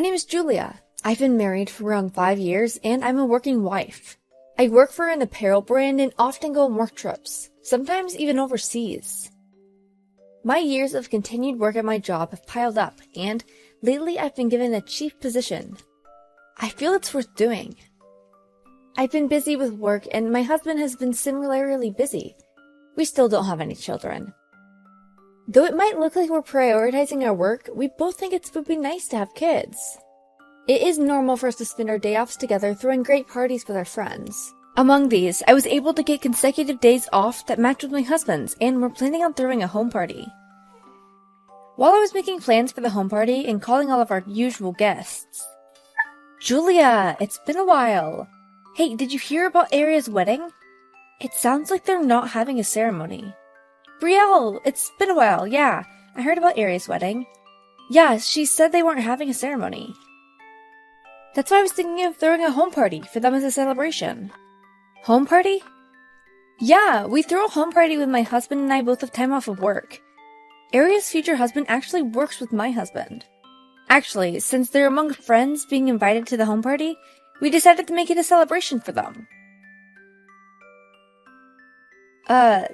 name is Julia. I've been married for around 5 years, and I'm a working wife. I work for an apparel brand and often go on work trips, sometimes even overseas. My years of continued work at my job have piled up, and lately I've been given a chief position. I feel it's worth doing. I've been busy with work, and my husband has been similarly busy. We still don't have any children. Though it might look like we're prioritizing our work, we both think it would be nice to have kids. It is normal for us to spend our day offs together throwing great parties with our friends. Among these, I was able to get consecutive days off that matched with my husband's, and we're planning on throwing a home party. While I was making plans for the home party and calling all of our usual guests, Julia, it's been a while. Hey, did you hear about Aria's wedding? It sounds like they're not having a ceremony. Brielle, it's been a while, yeah. I heard about Aria's wedding. Yeah, she said they weren't having a ceremony. That's why I was thinking of throwing a home party for them as a celebration. Home party? Yeah, we throw a home party when my husband and I both have time off of work. Aria's future husband actually works with my husband. Actually, since they're among friends being invited to the home party, we decided to make it a celebration for them.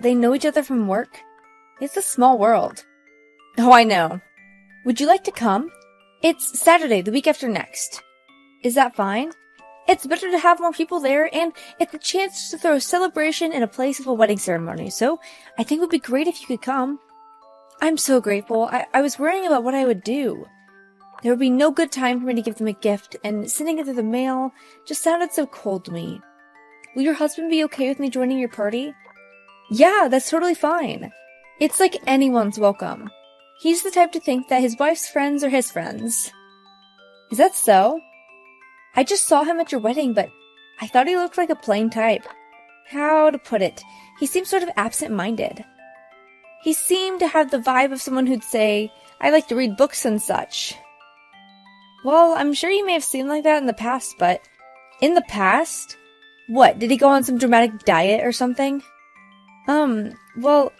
They know each other from work? It's a small world. Oh, I know. Would you like to come? It's Saturday, the week after next. Is that fine? It's better to have more people there, and it's a chance to throw a celebration in a place of a wedding ceremony, so I think it would be great if you could come. I'm so grateful. I was worrying about what I would do. There would be no good time for me to give them a gift, and sending it through the mail just sounded so cold to me. Will your husband be okay with me joining your party? Yeah, that's totally fine. It's like anyone's welcome. He's the type to think that his wife's friends are his friends. Is that so? I just saw him at your wedding, but I thought he looked like a plain type. How to put it? He seemed sort of absent-minded. He seemed to have the vibe of someone who'd say, I like to read books and such. Well, I'm sure he may have seemed like that in the past, but... In the past? What, did he go on some dramatic diet or something? Well,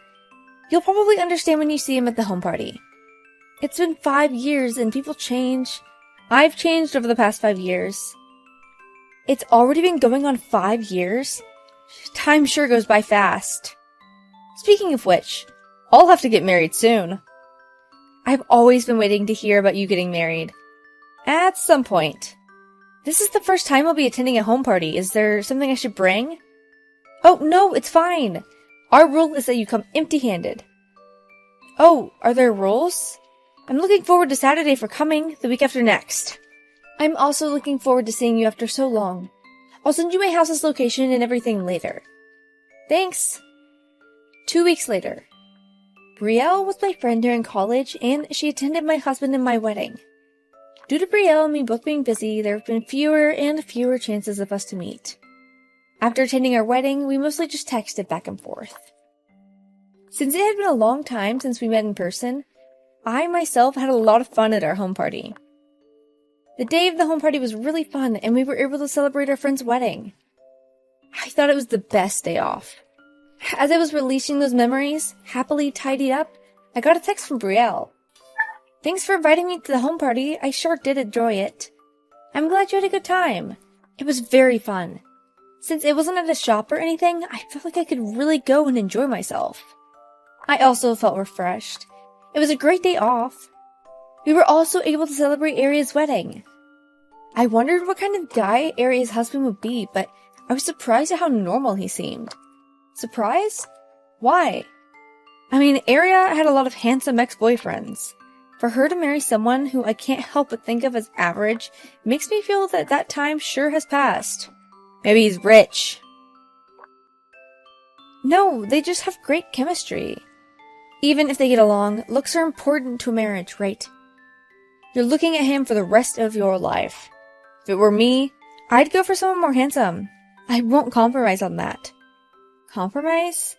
you'll probably understand when you see him at the home party. It's been 5 years and people change. I've changed over the past 5 years. It's already been going on 5 years? Time sure goes by fast. Speaking of which, I'll have to get married soon. I've always been waiting to hear about you getting married. At some point. This is the first time I'll be attending a home party. Is there something I should bring? Oh, no, it's fine. Our rule is that you come empty-handed. Oh, are there rules? I'm looking forward to Saturday for coming, the week after next. I'm also looking forward to seeing you after so long. I'll send you my house's location and everything later. Thanks. 2 weeks later. Brielle was my friend during college, and she attended my husband and my wedding. Due to Brielle and me both being busy, there have been fewer and fewer chances of us to meet. After attending our wedding, we mostly just texted back and forth. Since it had been a long time since we met in person, I myself had a lot of fun at our home party. The day of the home party was really fun, and we were able to celebrate our friend's wedding. I thought it was the best day off. As I was releasing those memories, happily tidied up, I got a text from Brielle. Thanks for inviting me to the home party. I sure did enjoy it. I'm glad you had a good time. It was very fun. Since it wasn't at a shop or anything, I felt like I could really go and enjoy myself. I also felt refreshed. It was a great day off. We were also able to celebrate Aria's wedding. I wondered what kind of guy Aria's husband would be, but I was surprised at how normal he seemed. Surprised? Why? I mean, Aria had a lot of handsome ex-boyfriends. For her to marry someone who I can't help but think of as average makes me feel that that time sure has passed. Maybe he's rich. No, they just have great chemistry. Even if they get along, looks are important to a marriage, right? You're looking at him for the rest of your life. If it were me, I'd go for someone more handsome. I won't compromise on that. Compromise?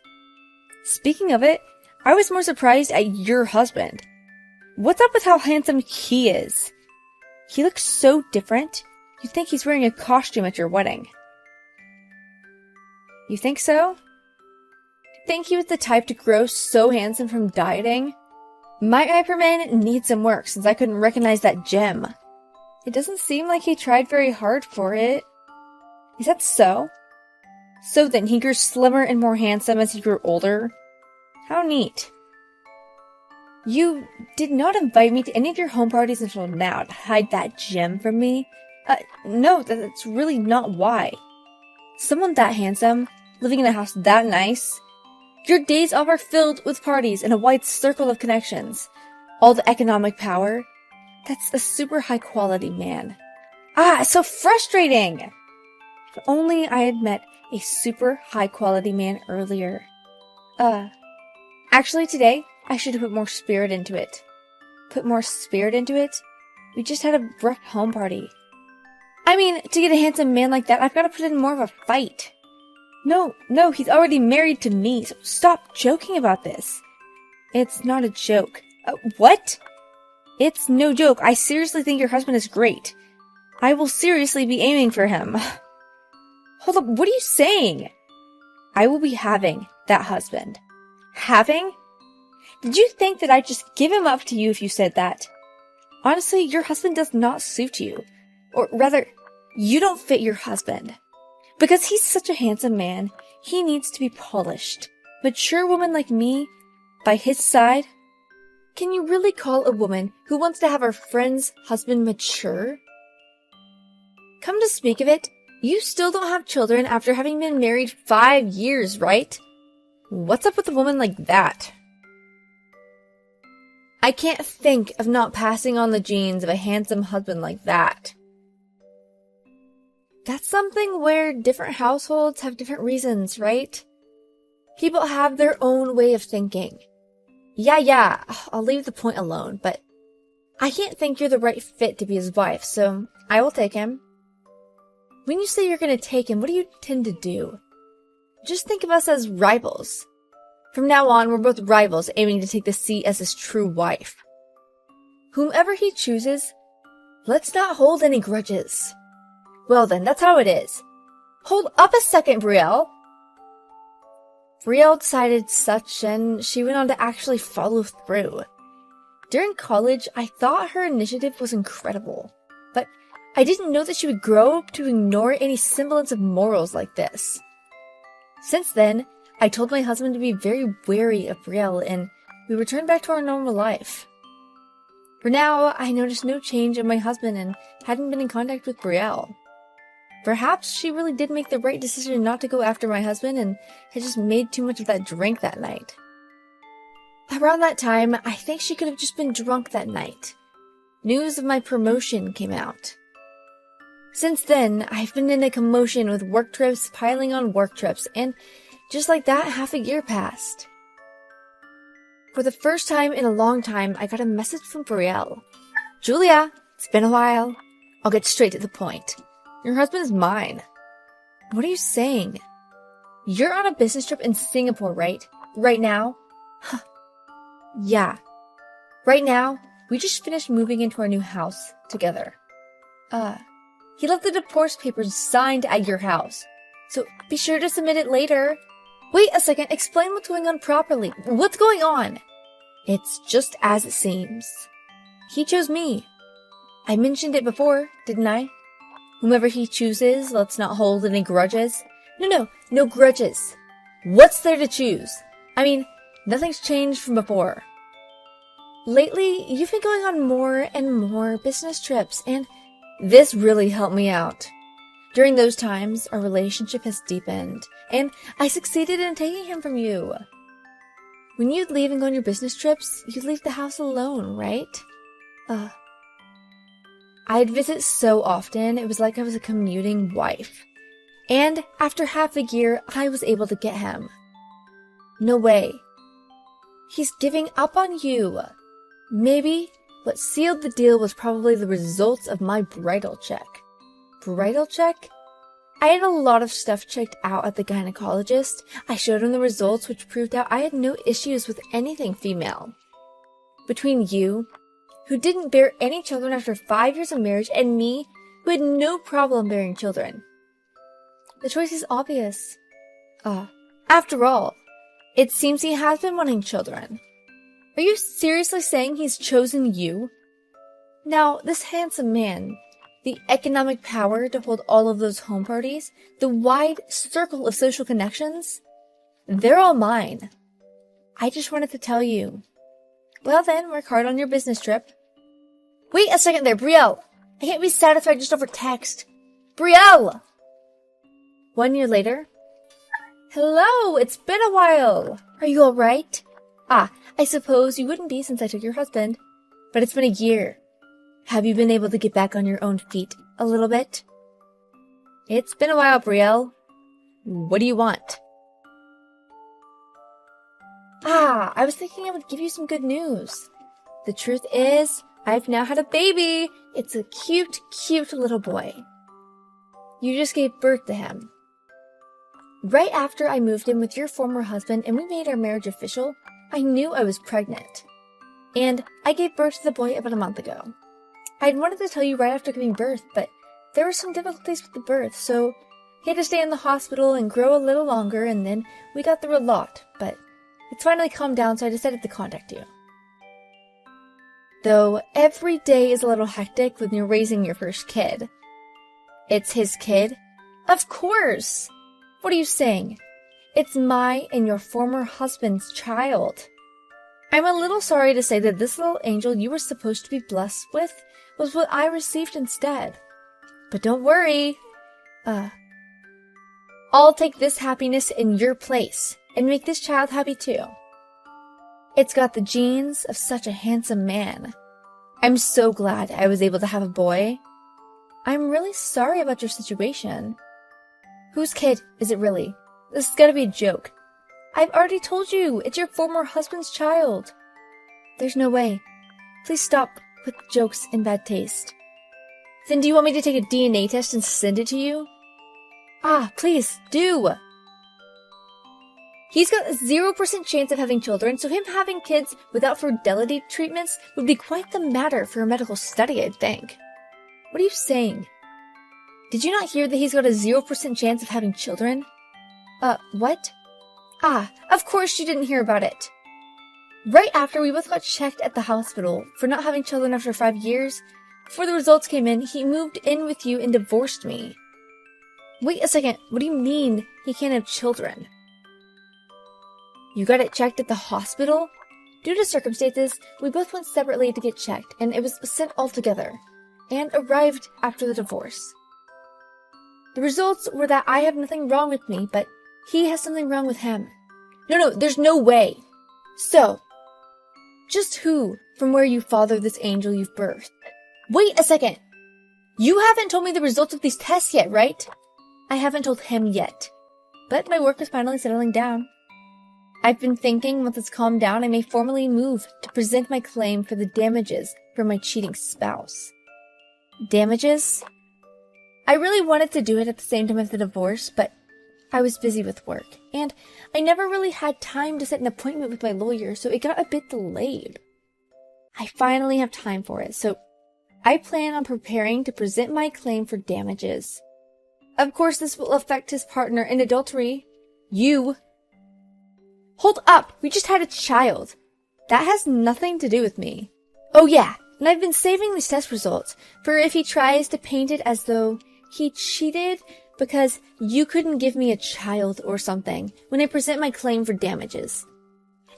Speaking of it, I was more surprised at your husband. What's up with how handsome he is? He looks so different. You'd think he's wearing a costume at your wedding. You think so? Think he was the type to grow so handsome from dieting? My eye for men needs some work since I couldn't recognize that gem. It doesn't seem like he tried very hard for it. Is that so? So then, he grew slimmer and more handsome as he grew older? How neat. You did not invite me to any of your home parties until now to hide that gem from me? No, that's really not why. Someone that handsome, living in a house that nice. Your days off are filled with parties and a wide circle of connections. All the economic power. That's a super high quality man. So frustrating! If only I had met a super high quality man earlier. Actually today, I should have put more spirit into it. Put more spirit into it? We just had a rough home party. I mean, to get a handsome man like that, I've got to put in more of a fight. No, he's already married to me, so stop joking about this. It's not a joke. What? It's no joke. I seriously think your husband is great. I will seriously be aiming for him. Hold up, what are you saying? I will be having that husband. Having? Did you think that I'd just give him up to you if you said that? Honestly, your husband does not suit you. Or rather, you don't fit your husband. Because he's such a handsome man, he needs to be polished. Mature woman like me, by his side? Can you really call a woman who wants to have her friend's husband mature? Come to speak of it, you still don't have children after having been married 5 years, right? What's up with a woman like that? I can't think of not passing on the genes of a handsome husband like that. That's something where different households have different reasons, right? People have their own way of thinking. Yeah, I'll leave the point alone, but I can't think you're the right fit to be his wife, so I will take him. When you say you're going to take him, what do you tend to do? Just think of us as rivals. From now on, we're both rivals aiming to take the seat as his true wife. Whomever he chooses, let's not hold any grudges. Well then, that's how it is. Hold up a second, Brielle. Brielle decided such, and she went on to actually follow through. During college, I thought her initiative was incredible, but I didn't know that she would grow up to ignore any semblance of morals like this. Since then, I told my husband to be very wary of Brielle, and we returned back to our normal life. For now, I noticed no change in my husband and hadn't been in contact with Brielle. Perhaps she really did make the right decision not to go after my husband and had just made too much of that drink that night. Around that time, I think she could have just been drunk that night. News of my promotion came out. Since then, I've been in a commotion with work trips piling on work trips, and just like that, half a year passed. For the first time in a long time, I got a message from Brielle. Julia, it's been a while. I'll get straight to the point. Your husband is mine. What are you saying? You're on a business trip in Singapore, right? Right now? Huh. Yeah. Right now, we just finished moving into our new house together. He left the divorce papers signed at your house. So be sure to submit it later. Wait a second, explain what's going on properly. What's going on? It's just as it seems. He chose me. I mentioned it before, didn't I? Whomever he chooses, let's not hold any grudges. No grudges. What's there to choose? I mean, nothing's changed from before. Lately, you've been going on more and more business trips, and this really helped me out. During those times, our relationship has deepened, and I succeeded in taking him from you. When you'd leave and go on your business trips, you'd leave the house alone, right? I'd visit so often, it was like I was a commuting wife. And after half a year, I was able to get him. No way. He's giving up on you. Maybe what sealed the deal was probably the results of my bridal check. Bridal check? I had a lot of stuff checked out at the gynecologist. I showed him the results, which proved out I had no issues with anything female. Between you, who didn't bear any children after 5 years of marriage, and me, who had no problem bearing children, the choice is obvious. After all, it seems he has been wanting children. Are you seriously saying he's chosen you? Now, this handsome man, the economic power to hold all of those home parties, the wide circle of social connections, they're all mine. I just wanted to tell you. Well then, work hard on your business trip. Wait a second there, Brielle! I can't be satisfied just over text. Brielle! 1 year later. Hello, it's been a while. Are you alright? I suppose you wouldn't be since I took your husband. But it's been a year. Have you been able to get back on your own feet a little bit? It's been a while, Brielle. What do you want? I was thinking I would give you some good news. The truth is, I've now had a baby. It's a cute, cute little boy. You just gave birth to him. Right after I moved in with your former husband and we made our marriage official, I knew I was pregnant. And I gave birth to the boy about a month ago. I'd wanted to tell you right after giving birth, but there were some difficulties with the birth, so he had to stay in the hospital and grow a little longer, and then we got through a lot, but it's finally calmed down, so I decided to contact you. Though every day is a little hectic when you're raising your first kid. It's his kid? Of course! What are you saying? It's my and your former husband's child. I'm a little sorry to say that this little angel you were supposed to be blessed with was what I received instead. But don't worry. I'll take this happiness in your place and make this child happy too. It's got the genes of such a handsome man. I'm so glad I was able to have a boy. I'm really sorry about your situation. Whose kid is it really? This has gotta be a joke. I've already told you, it's your former husband's child. There's no way. Please stop with jokes and bad taste. Then do you want me to take a DNA test and send it to you? Please, do! He's got a 0% chance of having children, so him having kids without fidelity treatments would be quite the matter for a medical study, I'd think. What are you saying? Did you not hear that he's got a 0% chance of having children? What? Of course you didn't hear about it. Right after we both got checked at the hospital for not having children after 5 years, before the results came in, he moved in with you and divorced me. Wait a second, what do you mean he can't have children? You got it checked at the hospital? Due to circumstances, we both went separately to get checked, and it was sent all together, and arrived after the divorce. The results were that I have nothing wrong with me, but he has something wrong with him. No, there's no way. So, just who from where you fathered this angel you've birthed? Wait a second. You haven't told me the results of these tests yet, right? I haven't told him yet, but my work is finally settling down. I've been thinking once it's calmed down, I may formally move to present my claim for the damages for my cheating spouse. Damages? I really wanted to do it at the same time as the divorce, but I was busy with work, and I never really had time to set an appointment with my lawyer, so it got a bit delayed. I finally have time for it, so I plan on preparing to present my claim for damages. Of course, this will affect his partner in adultery. You. Hold up! We just had a child. That has nothing to do with me. Oh yeah, and I've been saving these test results for if he tries to paint it as though he cheated because you couldn't give me a child or something when I present my claim for damages.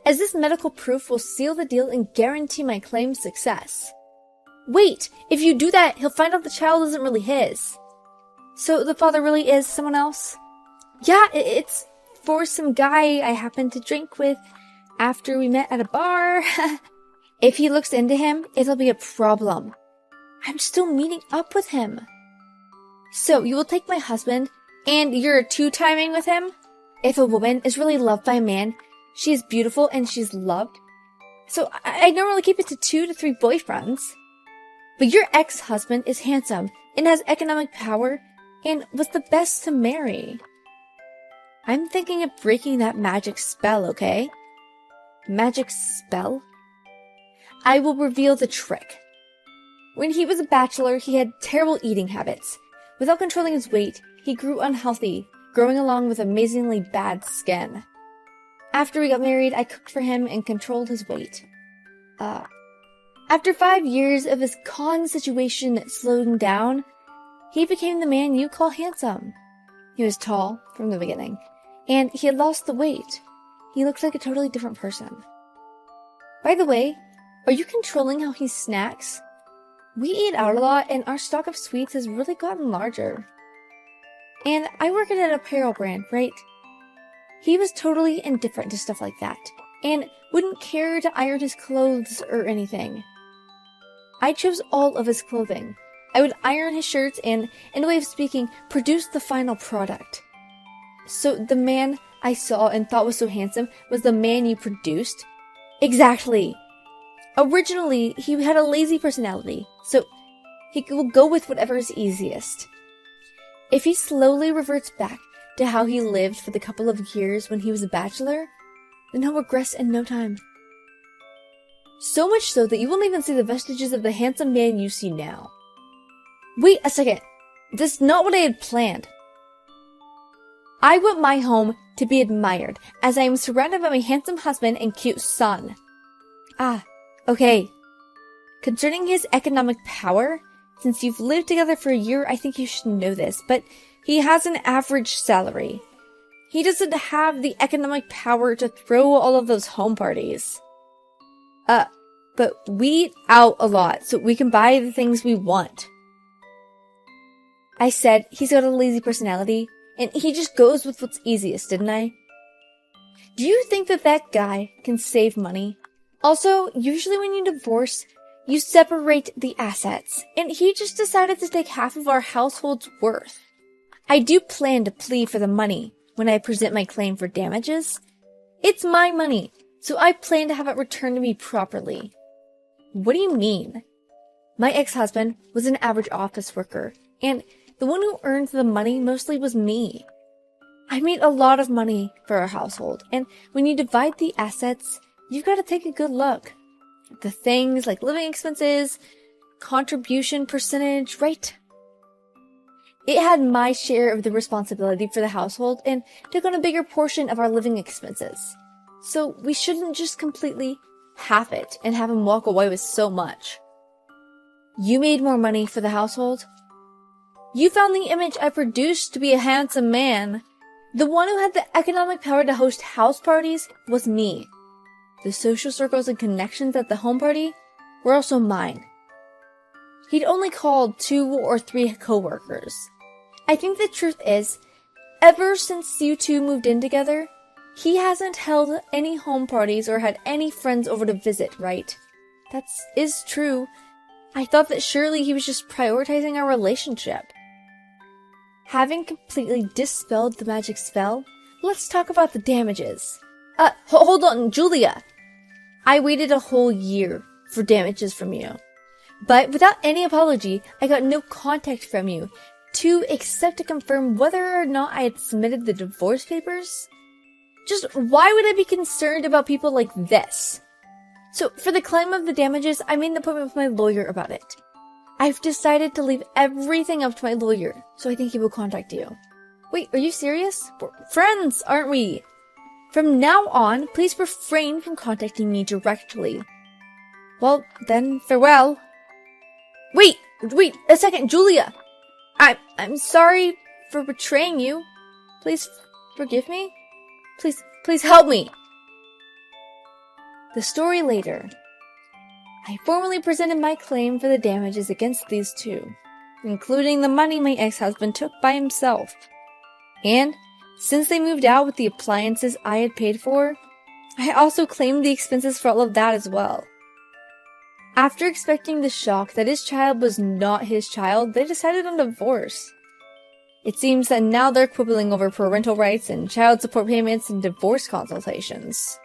As this medical proof will seal the deal and guarantee my claim's success. Wait, if you do that, he'll find out the child isn't really his. So the father really is someone else? Yeah, it's for some guy I happened to drink with after we met at a bar. If he looks into him, it'll be a problem. I'm still meeting up with him. So you will take my husband, and you're two-timing with him? If a woman is really loved by a man, she is beautiful and she's loved. So I normally keep it to 2 to 3 boyfriends. But your ex-husband is handsome and has economic power and was the best to marry. I'm thinking of breaking that magic spell, okay? Magic spell? I will reveal the trick. When he was a bachelor, he had terrible eating habits. Without controlling his weight, he grew unhealthy, growing along with amazingly bad skin. After we got married, I cooked for him and controlled his weight. After 5 years of his con situation slowing down, he became the man you call handsome. He was tall from the beginning, and he had lost the weight. He looked like a totally different person. By the way, are you controlling how he snacks? We eat out a lot, and our stock of sweets has really gotten larger. And I work at an apparel brand, right? He was totally indifferent to stuff like that, and wouldn't care to iron his clothes or anything. I chose all of his clothing. I would iron his shirts and, in a way of speaking, produce the final product. So the man I saw and thought was so handsome was the man you produced? Exactly. Originally, he had a lazy personality, so he will go with whatever is easiest. If he slowly reverts back to how he lived for the couple of years when he was a bachelor, then he'll regress in no time. So much so that you won't even see the vestiges of the handsome man you see now. Wait a second. That's not what I had planned. I want my home to be admired, as I am surrounded by my handsome husband and cute son. Okay. Concerning his economic power, since you've lived together for a year, I think you should know this, but he has an average salary. He doesn't have the economic power to throw all of those home parties. But we eat out a lot, so we can buy the things we want. I said he's got a lazy personality, and he just goes with what's easiest, didn't I? Do you think that guy can save money? Also, usually when you divorce, you separate the assets, and he just decided to take half of our household's worth. I do plan to plead for the money when I present my claim for damages. It's my money, so I plan to have it returned to me properly. What do you mean? My ex-husband was an average office worker, and the one who earned the money mostly was me. I made a lot of money for our household, and when you divide the assets, you've got to take a good look. The things like living expenses, contribution percentage, right? It had my share of the responsibility for the household and took on a bigger portion of our living expenses. So we shouldn't just completely half it and have him walk away with so much. You made more money for the household? You found the image I produced to be a handsome man. The one who had the economic power to host house parties was me. The social circles and connections at the home party were also mine. He'd only called 2 or 3 coworkers. I think the truth is, ever since you two moved in together, he hasn't held any home parties or had any friends over to visit, right? That is true. I thought that surely he was just prioritizing our relationship. Having completely dispelled the magic spell, let's talk about the damages. Hold on, Julia. I waited a whole year for damages from you. But without any apology, I got no contact from you except to confirm whether or not I had submitted the divorce papers. Just why would I be concerned about people like this? So for the claim of the damages, I made an appointment with my lawyer about it. I've decided to leave everything up to my lawyer, so I think he will contact you. Wait, are you serious? We're friends, aren't we? From now on, please refrain from contacting me directly. Well, then, farewell. Wait a second, Julia! I'm sorry for betraying you. Please forgive me? Please help me! The story later. I formally presented my claim for the damages against these two, including the money my ex-husband took by himself. And, since they moved out with the appliances I had paid for, I also claimed the expenses for all of that as well. After expecting the shock that his child was not his child, they decided on divorce. It seems that now they're quibbling over parental rights and child support payments and divorce consultations.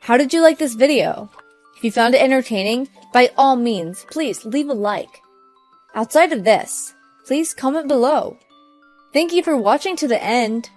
How did you like this video? If you found it entertaining, by all means, please leave a like. Outside of this, please comment below. Thank you for watching to the end.